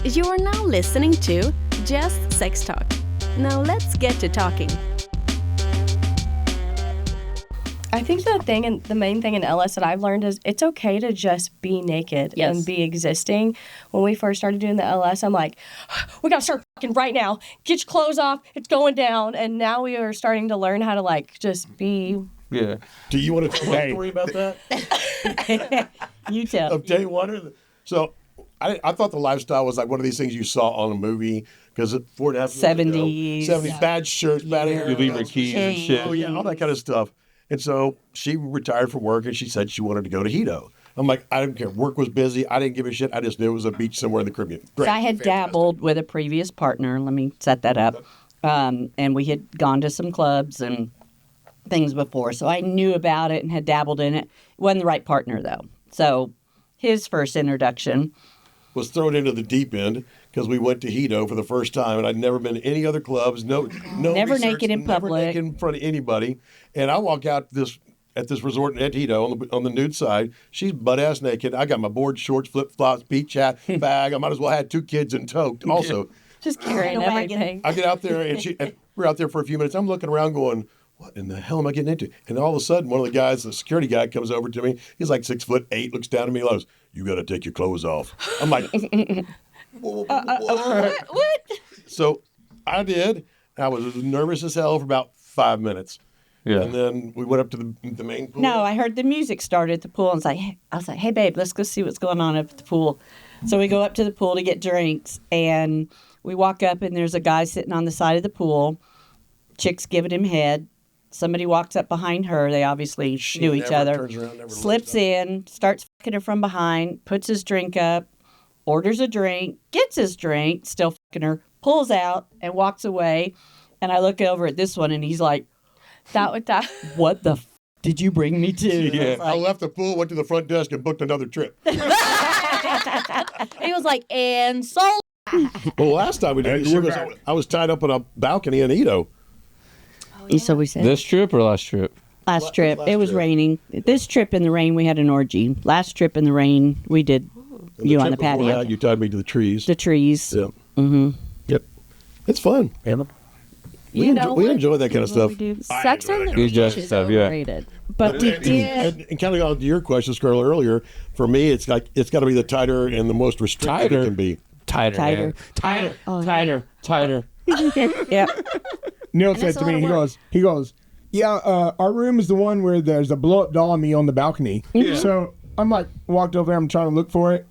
You are now listening to Just Sex Talk. Now let's get to talking. I think the main thing in LS that I've learned is it's okay to just be naked and be existing. When we first started doing the LS, I'm like, we gotta start fucking right now. Get your clothes off. It's going down. And now we are starting to learn how to like just be. Yeah. Do you want to tell a story about that? You tell. Of day one? So I thought the lifestyle was like one of these things you saw on a movie because Ford had 70s. 70s, bad shirts, bad hair. You leave your keys and shit. Oh, yeah, all that kind of stuff. And so she retired from work and she said she wanted to go to Hedo. I'm like, I didn't care. Work was busy. I didn't give a shit. I just knew it was a beach somewhere in the Caribbean. Great. So I had dabbled with a previous partner. Let me set that up. And we had gone to some clubs and things before. So I knew about it and had dabbled in it. Wasn't the right partner, though. So his first introduction was thrown into the deep end because we went to Hedo for the first time, and I'd never been to any other clubs. No, never research, naked in never public, naked in front of anybody. And I walk out at this resort at Hedo on the nude side. She's butt ass naked. I got my board shorts, flip flops, beach hat, bag. I might as well have 2 kids in tow. Also, Just carrying everything. I get out there and we're out there for a few minutes. I'm looking around going, what in the hell am I getting into? And all of a sudden, one of the guys, the security guy, comes over to me. He's like 6'8", looks down at me, goes, "You got to take your clothes off." I'm like, what? So I did. I was nervous as hell for about 5 minutes. Yeah. And then we went up to the main pool. No, I heard the music started at the pool, and I was like, "Hey, babe, let's go see what's going on up at the pool." So we go up to the pool to get drinks, and we walk up, and there's a guy sitting on the side of the pool. Chick's giving him head. Somebody walks up behind her. They obviously knew each other. Slips in, starts fucking her from behind, puts his drink up, orders a drink, gets his drink, still fucking her, pulls out, and walks away. And I look over at this one, and he's like, "What the did you bring me to?" Yeah. I left the pool, went to the front desk, and booked another trip. He was like, and so. Well, last time we did it, I was tied up on a balcony in Hedo. So we said, This trip or last trip? last trip, it was raining. This trip in the rain, we had an orgy. Last trip in the rain, we did you on the patio. You tied me to the trees. The trees. Yeah. Mm-hmm. Yep. It's fun. We enjoy that kind of stuff. Sex on the Good beach just is stuff, yeah. overrated. But And kind of on to your question, Scarlett, earlier, for me, it's got to be the tighter and the most restricted it can be. Tighter. yeah. Neil said to me, he goes, yeah, our room is the one where there's a blow-up doll of me on the balcony. Yeah. So I'm like, walked over there, I'm trying to look for it.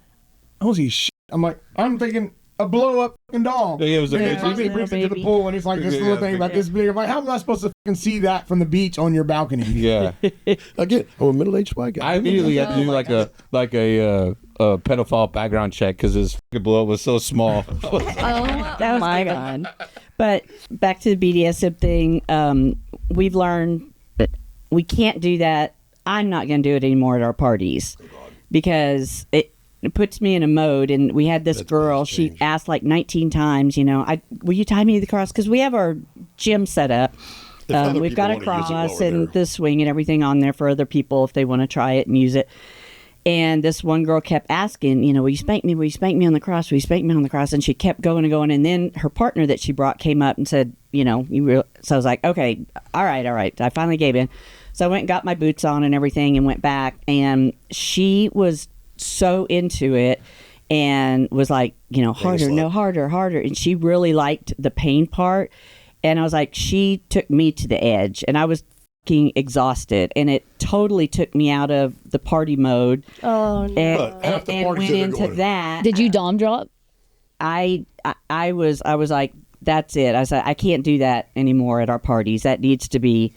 Holy shit. I'm like, I'm thinking a blow-up fucking doll. Yeah, it was a So he brings it to the pool, and it's like this little thing about this big. I'm like, how am I supposed to fucking see that from the beach on your balcony? Yeah. Again, I'm a middle-aged white guy. I immediately had to do like a pedophile background check because his fucking blow was so small. That was my God. But back to the BDSM thing, we've learned that we can't do that. I'm not going to do it anymore at our parties because it puts me in a mode. And we had this girl, she asked like 19 times, will you tie me to the cross? Because we have our gym set up. We've got a cross and the swing and everything on there for other people if they want to try it and use it. And this one girl kept asking, will you spank me? Will you spank me on the cross? Will you spank me on the cross? And she kept going and going. And then her partner that she brought came up and said, so I was like, okay, all right. I finally gave in. So I went and got my boots on and everything and went back. And she was so into it and was like, harder, no, harder. And she really liked the pain part. And I was like, she took me to the edge. And I was exhausted, and it totally took me out of the party mode. Oh no! And went into that. Did you dom drop? I was like, that's it. I said, I can't do that anymore at our parties. That needs to be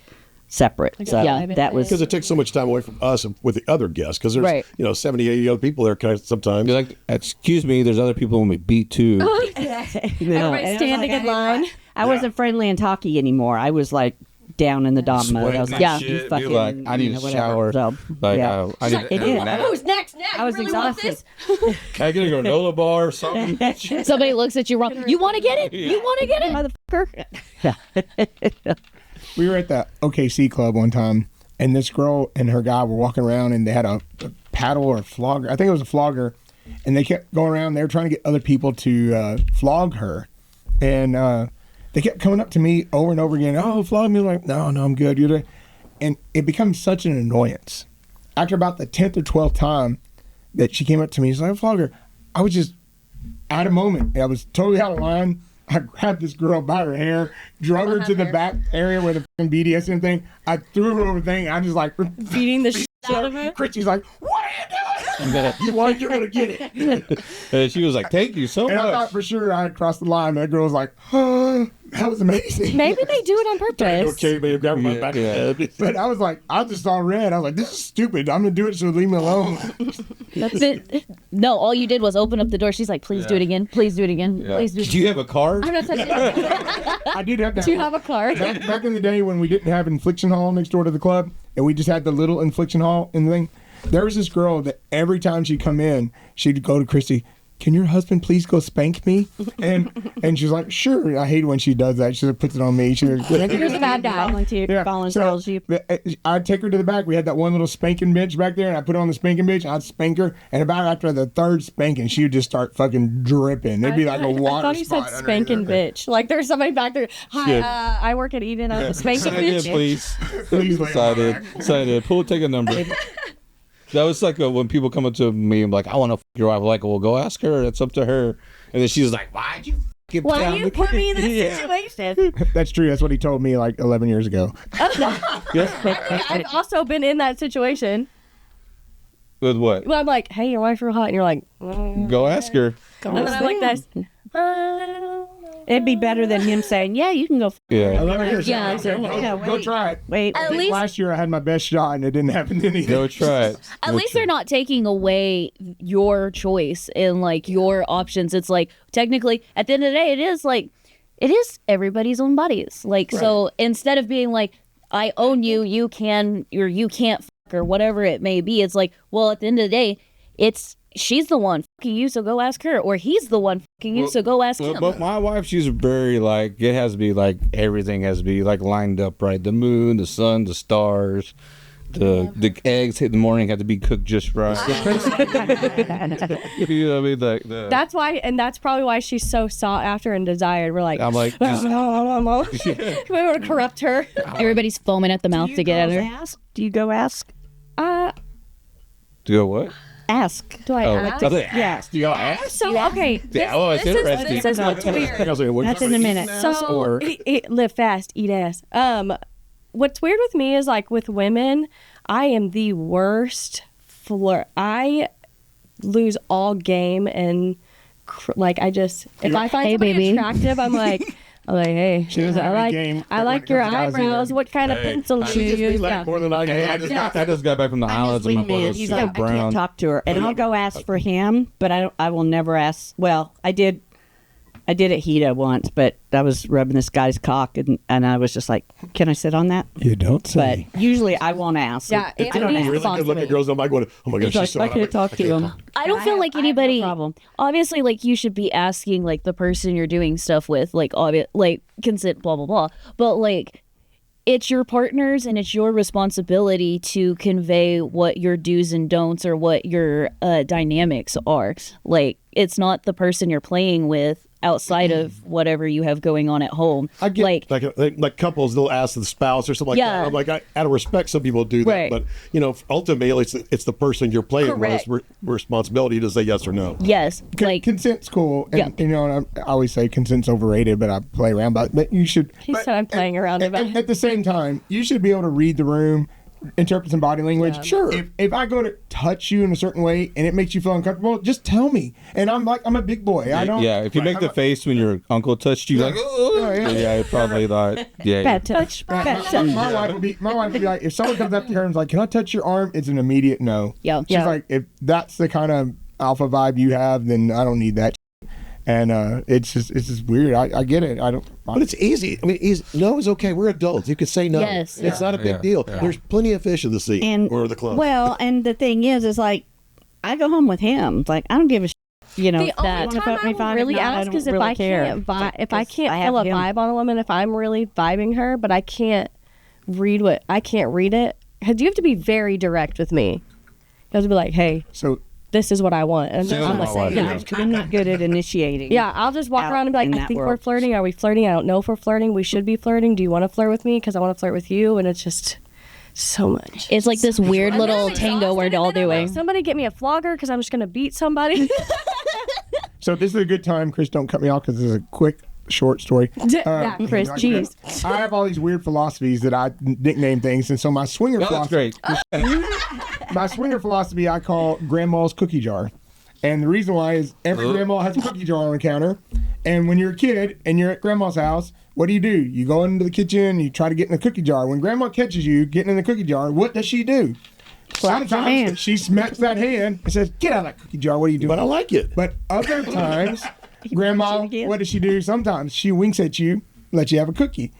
separate. So yeah, that was because it takes so much time away from us and with the other guests. Because there's 70, 80 other people there kind of sometimes. You're like, excuse me, there's other people when we beat too. Everybody's standing in line. I wasn't friendly and talky anymore. I was like down in the dom mode. I was like, shit, fucking, like, I need a shower. So, like, yeah. I need a nap. Who's next? I was exhausted. Can I get a granola bar or something? Somebody looks at you wrong. You want to get it? You want to get it? Motherfucker. We were at the OKC club one time, and this girl and her guy were walking around, and they had a paddle or a flogger. I think it was a flogger. and they kept going around. They were trying to get other people to flog her, and they kept coming up to me over and over again. Oh, flog me! Like, no, I'm good. You're there. And it becomes such an annoyance. After about the 10th or 12th time that she came up to me, she's like, flog her. I was just at a moment. I was totally out of line. I grabbed this girl by her hair, drug her to the back area where the fucking BDSM thing. I threw her over the thing. I just like Beating the shit out of it. Chrissy's like, what are you doing? You want, you're gonna get it. And she was like, "Thank you so And I much." thought for sure I had crossed the line. That girl was like, oh, that was amazing. Maybe they do it on purpose. Okay, man, grab my back. But I was like, I just saw red. I was like, this is stupid. I'm gonna do it, so leave me alone. That's it. No, all you did was open up the door. She's like, please do it again. Please do it again. Yeah. Please do it Do you have a card? I'm not touching it. I did have that. Do you have a card? Back in the day when we didn't have infliction hall next door to the club, and we just had the little infliction hall in the thing, there was this girl that every time she'd come in, she'd go to Chrissy, can your husband please go spank me? And she's like, sure. I hate when she does that. She puts it on me. She's Here's a bad guy. Volunteers you. I'd take her to the back. We had that one little spanking bench back there, and I'd put her on the spanking bench, and I'd spank her. And about after the third spanking, she would just start fucking dripping. It'd be like a water I thought you said spot spanking bitch. Like there's somebody back there. Hi, Shit. I work at Eden. I'm a spanking Sign in, bitch. please. Please lay Sign on in. her. Sign in. Take a number. That was like when people come up to me, I'm like, I want to f your wife. I'm like, well, go ask her. It's up to her. And then she's like, why'd you f Why you put me in this situation? That's true. That's what he told me like 11 years ago. I've also been in that situation. With what? Well, I'm like, hey, your wife's real hot, and you're like, Go ask her. and then I'm like this. It'd be better than him saying, yeah, you can go. Yeah. 11 years Yeah, ago. Go try it. Wait. At least, Last year I had my best shot and it didn't happen to anything. Go try it. at least they're not taking away your choice and like your options. It's like technically at the end of the day, it is everybody's own bodies. Like, so instead of being like, I own you, you can, or you can't fuck, or whatever it may be, it's like, well, at the end of the day, she's the one fucking you, so go ask her, or he's the one fucking you, so go ask him. But my wife, she's very like, it has to be like, everything has to be like lined up right. The moon, the sun, the stars, the eggs in the morning have to be cooked just right. You know what I mean? That's why, and that's probably why she's so sought after and desired. We're like, I'm like, we want to corrupt her. Everybody's foaming at the mouth to get at her. Do you go ask? do you go what? Ask. Do I Oh, ask? I think Yeah. do you go ask? So, okay. Yeah, oh, it's interesting. This is what's weird. That's in a minute. So, live fast, eat ass. What's weird with me is like with women, I am the worst I lose all game and like I just if I find somebody attractive, I'm like, hey, I like your eyebrows. What kind of pencil do you use? Yeah. More than I can. I just got back from the islands and my butt was He's so like, I brown. can't talk to her, and I'll go ask for him, but I will never ask. Well, I did at Hedo once, but I was rubbing this guy's cock, and I was just like, "Can I sit on that?" You don't say. But usually I won't ask. Yeah, I don't Anthony's ask. Really good looking girls. I'm like, going, oh my gosh, she's so I hot. can't talk to him. I don't feel like anybody. no problem. Obviously, like you should be asking like the person you're doing stuff with, like like consent, blah blah blah. But like, it's your partners and it's your responsibility to convey what your do's and don'ts or what your dynamics are. Like, it's not the person you're playing with outside of whatever you have going on at home. I get like couples, they'll ask the spouse or something like that. I'm like, out of respect, some people do that, Right. but ultimately, it's the person you're playing Correct. with responsibility to say yes or no. Yes, like Consent's cool, and Yeah. I always say consent's overrated, but I play around. But you should. He said I'm playing around about it. At the same time, you should be able to read the room, interpret some body language. Sure. If I go to touch you in a certain way and it makes you feel uncomfortable, just tell me. And I'm a big boy. I don't. Yeah, if you make the face when your uncle touched you, like, oh, yeah, probably not. Yeah, Bad touch. Bad touch. My wife would be like, if someone comes up to her and is like, "Can I touch your arm?" It's an immediate no. Yeah. She's like, if that's the kind of alpha vibe you have, then I don't need that. And it's just weird. I get it. But it's easy. I mean, no is okay. We're adults. You can say no. Yes. It's not a big Yeah. deal. Yeah. There's plenty of fish in the sea or the club. Well, and the thing is like, I go home with him. Like, I don't give a shit. You know, The that only time I really ask is if I can't if I can't feel a vibe on a woman, if I'm really vibing her, but I can't read it. 'Cause you have to be very direct with me. You have to be like, hey. So this is what I want. And Soon I'm as like, I want I'm not good at initiating. yeah, I'll just walk out around and be in like, I that think we're world. flirting. Are we flirting? I don't know if we're flirting. We should be flirting. Do you want to flirt with me? Because I want to flirt with you. And it's just so much. It's like this weird little tango we're all doing. Somebody get me a flogger because I'm just going to beat somebody. So this is a good time. Chris, don't cut me off because this is a quick, short story. Yeah, Chris, jeez. I have all these weird philosophies that I nickname things, and so my swinger Oh, that's philosophy. great. My swinger philosophy I call Grandma's cookie jar. And the reason why is every grandma has a cookie jar on the counter. And when you're a kid and you're at grandma's house, what do? You go into the kitchen, you try to get in the cookie jar. When grandma catches you getting in the cookie jar, what does she do? Sometimes she smacks that hand and says, get out of that cookie jar. What are you doing? But I like it. But other times, grandma, what does she do? Sometimes she winks at you, lets you have a cookie.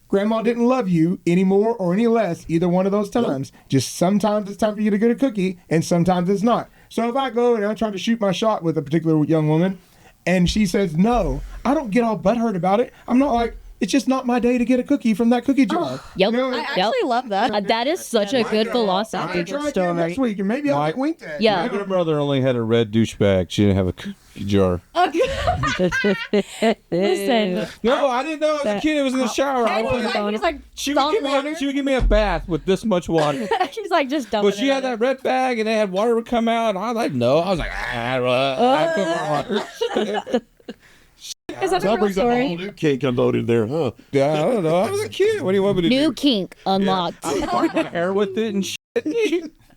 Grandma didn't love you any more or any less either one of those times. Just sometimes it's time for you to get a cookie, and sometimes it's not. So if I go and I try to shoot my shot with a particular young woman, and she says no, I don't get all butthurt about it. I'm not like, it's just not my day to get a cookie from that cookie jar. Yep. You know, I actually love that. That is such a good I philosophy. try again next week, and maybe I'll get winked at. Yeah. My brother only had a red douchebag. She didn't have a cookie jar. Listen. No, I didn't know as a kid. It was in the shower. He's like, She would give me a bath with this much water. he's like, just dumping But she had that red bag, and they had water would come out. And I was like, no. I was like, I put my water. Is that a That real brings up a story? whole new cake unloaded there, huh? Yeah, I don't know. I was a kid. What do you want me to New do? kink unlocked. I part my hair with it and shit.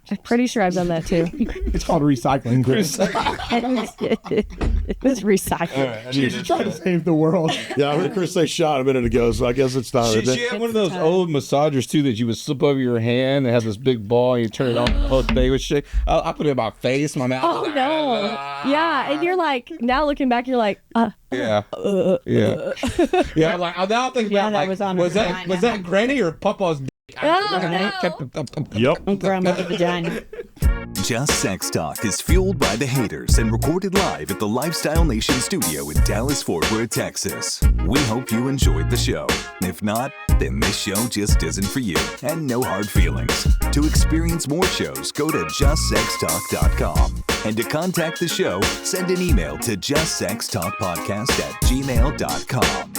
I'm pretty sure I've done that too. It's called recycling, Chris. It's recycling. She's trying to save the world. Yeah, I heard Chris say shot a minute ago, so I guess it's time. She had one of those old massagers too that you would slip over your hand. It has this big ball, and you turn it on. The whole thing would shake. I put it in my face, my mouth. Oh no! Yeah, and you're like, now looking back, you're like, Yeah. Yeah. Yeah. Like now I'm thinking Yeah, about that like, was on was her that was that Granny or Papa's dick? Yep. Grandmother vagina. Just Sex Talk is fueled by the haters and recorded live at the Lifestyle Nation studio in Dallas, Fort Worth, Texas. We hope you enjoyed the show. If not, then this show just isn't for you, and no hard feelings. To experience more shows, go to JustSexTalk.com. And to contact the show, send an email to JustSexTalkPodcast@gmail.com.